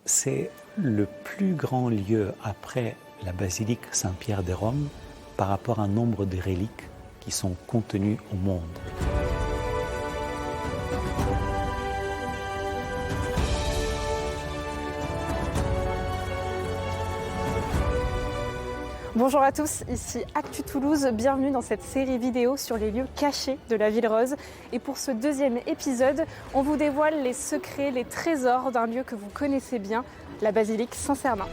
C'est le plus grand lieu après la basilique Saint-Pierre de Rome par rapport à un nombre de reliques qui sont contenues au monde. Bonjour à tous, ici Actu Toulouse, bienvenue dans cette série vidéo sur les lieux cachés de la Ville Rose. Et pour ce deuxième épisode, on vous dévoile les secrets, les trésors d'un lieu que vous connaissez bien, la basilique Saint-Sernin.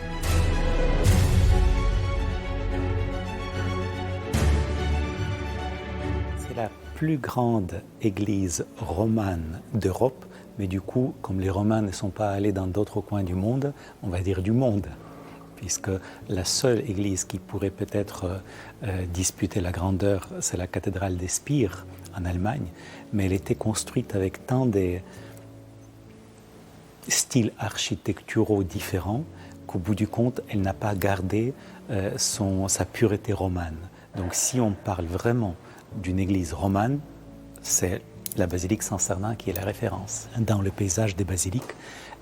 C'est la plus grande église romane d'Europe, mais du coup, comme les Romains ne sont pas allés dans d'autres coins du monde, on va dire du monde. Puisque la seule église qui pourrait peut-être disputer la grandeur, c'est la cathédrale de Spire en Allemagne, mais elle était construite avec tant de styles architecturaux différents qu'au bout du compte, elle n'a pas gardé sa pureté romane. Donc si on parle vraiment d'une église romane, c'est la basilique Saint-Sernin qui est la référence. Dans le paysage des basiliques,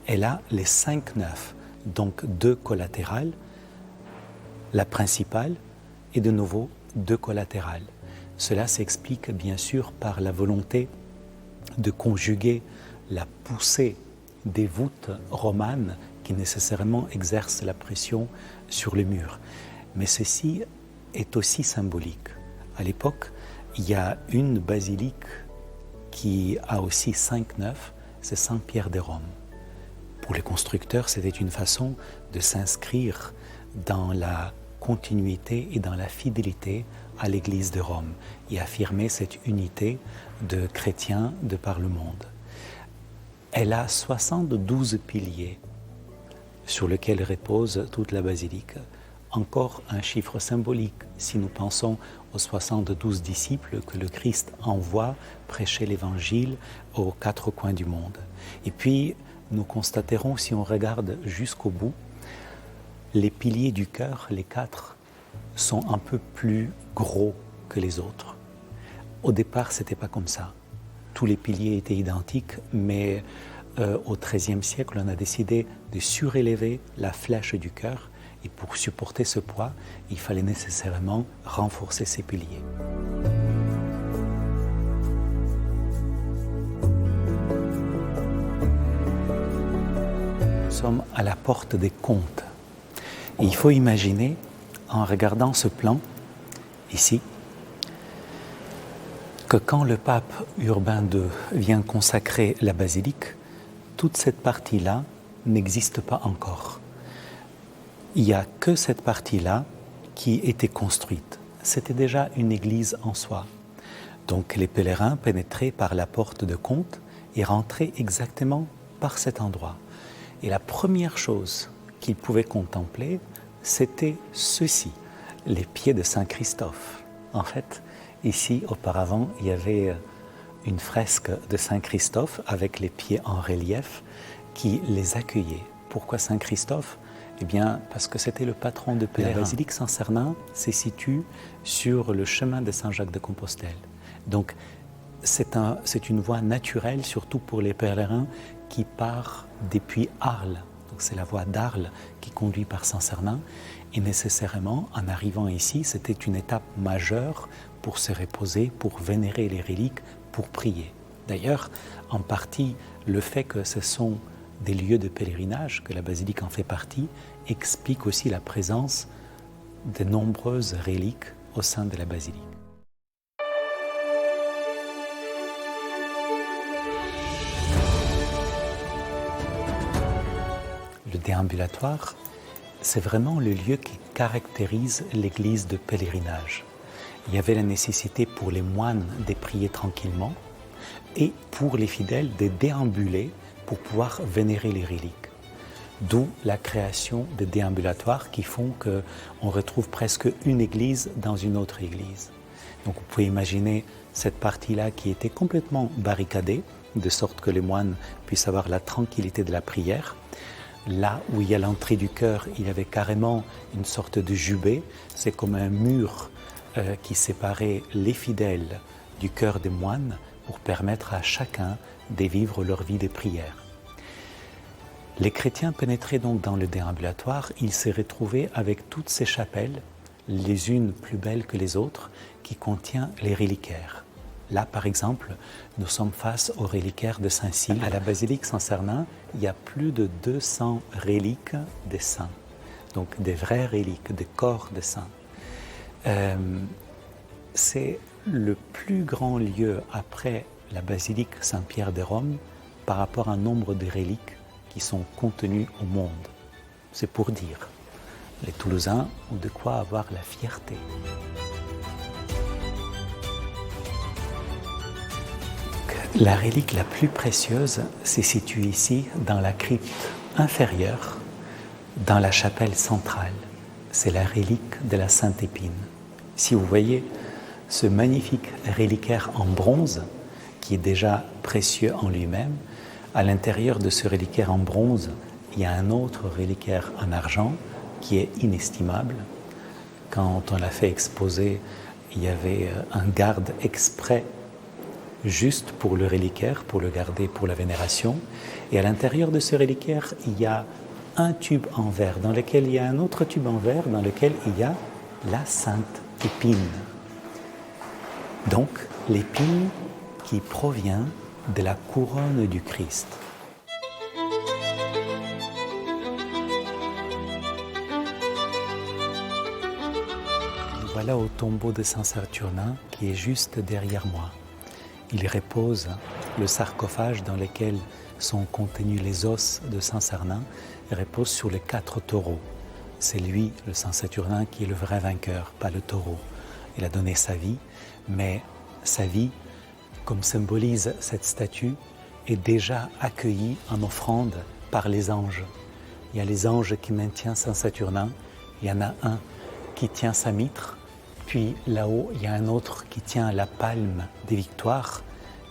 elle a les 5 nefs. Donc 2 collatérales, la principale et de nouveau 2 collatérales. Cela s'explique bien sûr par la volonté de conjuguer la poussée des voûtes romanes qui nécessairement exercent la pression sur le mur. Mais ceci est aussi symbolique. À l'époque, il y a une basilique qui a aussi 5 nefs, c'est Saint-Pierre de Rome. Pour les constructeurs, c'était une façon de s'inscrire dans la continuité et dans la fidélité à l'Église de Rome et affirmer cette unité de chrétiens de par le monde. Elle a 72 piliers sur lesquels repose toute la basilique. Encore un chiffre symbolique si nous pensons aux 72 disciples que le Christ envoie prêcher l'Évangile aux 4 coins du monde. Et puis, nous constaterons, si on regarde jusqu'au bout, les piliers du chœur, les 4, sont un peu plus gros que les autres. Au départ, ce n'était pas comme ça. Tous les piliers étaient identiques, mais au XIIIe siècle, on a décidé de surélever la flèche du chœur, et pour supporter ce poids, il fallait nécessairement renforcer ces piliers. Nous sommes à la porte des comtes. Et il faut imaginer, en regardant ce plan, ici, que quand le pape Urbain II vient consacrer la basilique, toute cette partie-là n'existe pas encore. Il n'y a que cette partie-là qui était construite. C'était déjà une église en soi. Donc les pèlerins pénétraient par la porte de Comte et rentraient exactement par cet endroit. Et la première chose qu'ils pouvaient contempler, c'était ceci, les pieds de Saint Christophe. En fait, ici, auparavant, il y avait une fresque de Saint Christophe avec les pieds en relief qui les accueillait. Pourquoi Saint Christophe ? Eh bien, parce que c'était le patron de pèlerins. La basilique Saint-Sernin se situe sur le chemin de Saint-Jacques de Compostelle. Donc, c'est une voie naturelle, surtout pour les pèlerins qui part depuis Arles. Donc c'est la voie d'Arles qui conduit par Saint-Sernin. Et nécessairement, en arrivant ici, c'était une étape majeure pour se reposer, pour vénérer les reliques, pour prier. D'ailleurs, en partie, le fait que ce sont des lieux de pèlerinage, que la basilique en fait partie, explique aussi la présence de nombreuses reliques au sein de la basilique. Le déambulatoire, c'est vraiment le lieu qui caractérise l'église de pèlerinage. Il y avait la nécessité pour les moines de prier tranquillement et pour les fidèles de déambuler pour pouvoir vénérer les reliques. D'où la création des déambulatoires qui font qu'on retrouve presque une église dans une autre église. Donc vous pouvez imaginer cette partie-là qui était complètement barricadée, de sorte que les moines puissent avoir la tranquillité de la prière. Là où il y a l'entrée du chœur, il y avait carrément une sorte de jubé. C'est comme un mur qui séparait les fidèles du chœur des moines pour permettre à chacun de vivre leur vie de prière. Les chrétiens pénétraient donc dans le déambulatoire, ils se retrouvaient avec toutes ces chapelles, les unes plus belles que les autres, qui contiennent les reliquaires. Là, par exemple, nous sommes face au reliquaire de Saint-Cyr. À la basilique Saint-Cernin, il y a plus de 200 reliques des saints, donc des vraies reliques, des corps des saints. C'est le plus grand lieu après la basilique Saint-Pierre de Rome par rapport à un nombre de reliques qui sont contenues au monde. C'est pour dire, les Toulousains ont de quoi avoir la fierté. La relique la plus précieuse se situe ici, dans la crypte inférieure, dans la chapelle centrale. C'est la relique de la Sainte Épine. Si vous voyez ce magnifique reliquaire en bronze, qui est déjà précieux en lui-même, à l'intérieur de ce reliquaire en bronze, il y a un autre reliquaire en argent qui est inestimable. Quand on l'a fait exposer, il y avait un garde exprès juste pour le reliquaire, pour le garder pour la vénération. Et à l'intérieur de ce reliquaire, il y a un tube en verre, dans lequel il y a un autre tube en verre, dans lequel il y a la Sainte Épine. Donc, l'épine qui provient de la couronne du Christ. Voilà au tombeau de Saint-Saturnin qui est juste derrière moi. Il repose le sarcophage dans lequel sont contenus les os de Saint-Saturnin, repose sur les 4 taureaux. C'est lui, le Saint-Saturnin, qui est le vrai vainqueur, pas le taureau. Il a donné sa vie, mais sa vie, comme symbolise cette statue, est déjà accueillie en offrande par les anges. Il y a les anges qui maintiennent Saint-Saturnin, il y en a un qui tient sa mitre, puis là-haut, il y a un autre qui tient la palme des victoires,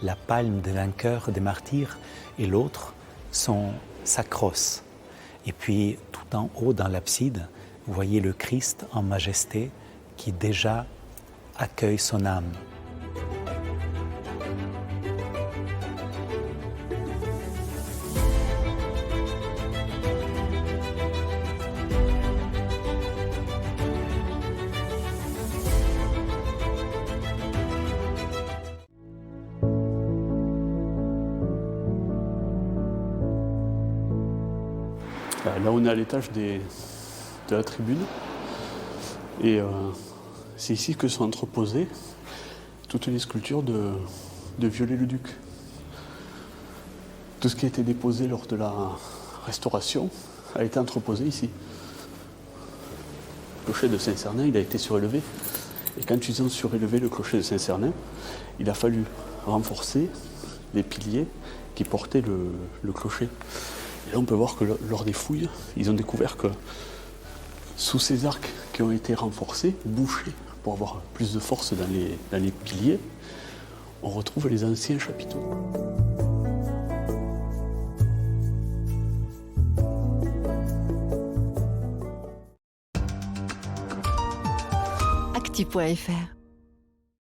la palme des vainqueurs, des martyrs, et l'autre, sa crosse. Et puis, tout en haut dans l'abside, vous voyez le Christ en majesté qui déjà accueille son âme. Là, on est à l'étage de la tribune et c'est ici que sont entreposées toutes les sculptures de Viollet-le-Duc. Tout ce qui a été déposé lors de la restauration a été entreposé ici. Le clocher de Saint-Cernin, il a été surélevé. Et quand ils ont surélevé le clocher de Saint-Cernin, il a fallu renforcer les piliers qui portaient le clocher. Et là, on peut voir que lors des fouilles, ils ont découvert que sous ces arcs qui ont été renforcés, bouchés, pour avoir plus de force dans les piliers, on retrouve les anciens chapiteaux. Actu.fr